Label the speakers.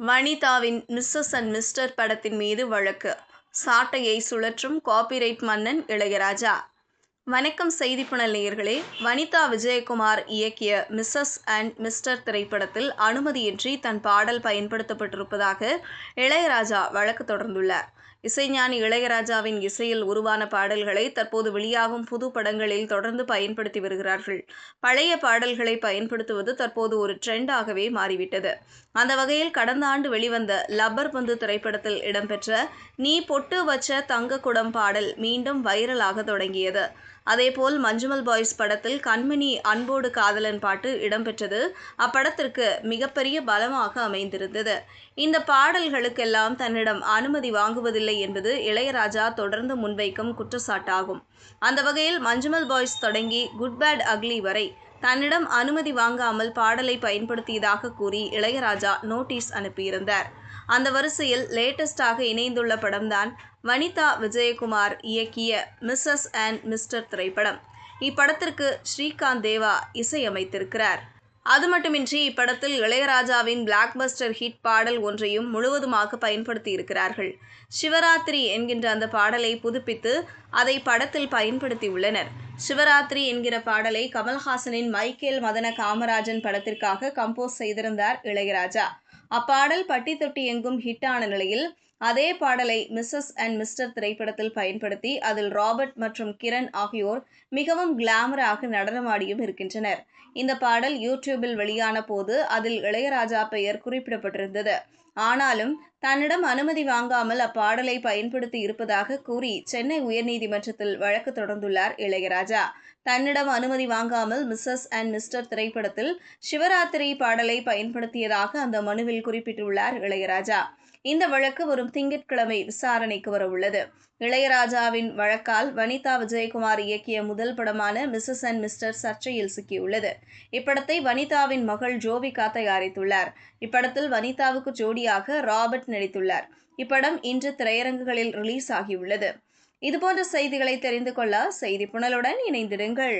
Speaker 1: வனிதாவின் Mrs and mister படத்தின் மீது வழக்கு. சாட்டையை சுழற்றும் காப்பிரைட் மன்னன் இளையராஜா. வணக்கம் செய்திப்புணல் நேயர்களே. வனிதா விஜயகுமார் இயக்கிய மிஸ்ஸஸ் அண்ட் மிஸ்டர் திரைப்படத்தில் அனுமதியின்றி தன் பாடல் பயன்படுத்தப்பட்டிருப்பதாக இளையராஜா வழக்கு தொடர்ந்துள்ளார். இசைஞானி இளையராஜாவின் இசையில் உருவான பாடல்களை தற்போது வெளியாகும் புது படங்களில் தொடர்ந்து பயன்படுத்தி வருகிறார்கள். பழைய பாடல்களை பயன்படுத்துவது தற்போது ஒரு ட்ரெண்டாகவே மாறிவிட்டது. அந்த வகையில் கடந்த ஆண்டு வெளிவந்த லப்பர் பந்து திரைப்படத்தில் இடம்பெற்ற நீ பொட்டு வச்ச தங்க குடம் பாடல் மீண்டும் வைரலாக தொடங்கியது. அதேபோல் மஞ்சுமல் பாய்ஸ் படத்தில் கண்மணி அன்போடு காதலன் பாட்டு இடம்பெற்றது அப்படத்திற்கு மிகப்பெரிய பலமாக அமைந்திருந்தது. இந்த பாடல்களுக்கெல்லாம் தன்னிடம் அனுமதி வாங்குவதில்லை என்பது இளையராஜா தொடர்ந்து முன்வைக்கும் குற்றச்சாட்டாகும். அந்த வகையில் மஞ்சுமல் பாய்ஸ் தொடங்கி குட் பேட் அக்லி வரை தன்னிடம் அனுமதி வாங்காமல் பாடலை பயன்படுத்தியதாக கூறி இளையராஜா நோட்டீஸ் அனுப்பியிருந்தார். அந்த வரிசையில் லேட்டஸ்டாக இணைந்துள்ள படம்தான் வனிதா விஜயகுமார் இயக்கிய மிஸ்ஸஸ் அண்ட் மிஸ்டர் திரைப்படம். இப்படத்திற்கு ஸ்ரீகாந்த் தேவா இசையமைத்திருக்கிறார். அது மட்டுமின்றி இப்படத்தில் இளையராஜாவின் பிளாக்பஸ்டர் ஹிட் பாடல் ஒன்றையும் முழுவதுமாக பயன்படுத்தியிருக்கிறார்கள். சிவராத்திரி என்கின்ற அந்த பாடலை புதுப்பித்து அதை படத்தில் பயன்படுத்தியுள்ளனர். சிவராத்திரி என்கிற பாடலை கமல்ஹாசனின் மைக்கேல் மதன காமராஜன் படத்திற்காக கம்போஸ் செய்திருந்தார் இளையராஜா. அப்பாடல் பட்டி தொட்டி எங்கும் ஹிட்டான நிலையில் அதே பாடலை மிஸ்ஸஸ் அண்ட் மிஸ்டர் திரைப்படத்தில் பயன்படுத்தி அதில் ராபர்ட் மற்றும் கிரண் ஆகியோர் மிகவும் கிளாமராக நடனமாடியும் இருக்கின்றனர். இந்த பாடல் யூடியூபில் வெளியான போது அதில் இளையராஜா பெயர் குறிப்பிடப்பட்டிருந்தது. ஆனாலும் தன்னிடம் அனுமதி வாங்காமல் அப்பாடலை பயன்படுத்தி இருப்பதாக கூறி சென்னை உயர்நீதிமன்றத்தில் வழக்கு தொடர்ந்துள்ளார் இளையராஜா. தன்னிடம் அனுமதி வாங்காமல் மிஸ்ஸஸ் அண்ட் மிஸ்டர் திரைப்படத்தில் சிவராத்திரி பாடலை பயன்படுத்தியதாக அந்த மனுவில் குறிப்பிட்டுள்ளார் இளையராஜா. இந்த வழக்கு வரும் திங்கட்கிழமை விசாரணைக்கு வரவுள்ளது. இளையராஜாவின் வழக்கால் வனிதா விஜயகுமார் இயக்கிய முதல் படமான மிஸ்ஸஸ் அண்ட் மிஸ்டர் சர்ச்சையில் சிக்கியுள்ளது. இப்படத்தை வனிதாவின் மகள் ஜோவிகா தயாரித்துள்ளார். இப்படத்தில் வனிதாவுக்கு ஜோடியாக ராபர்ட் நடித்துள்ளார். இப்படம் இன்று திரையரங்குகளில் ரிலீஸ் ஆகியுள்ளது. இதுபோன்ற செய்திகளை தெரிந்து கொள்ள செய்திப்புணலுடன் இணைந்திருங்கள்.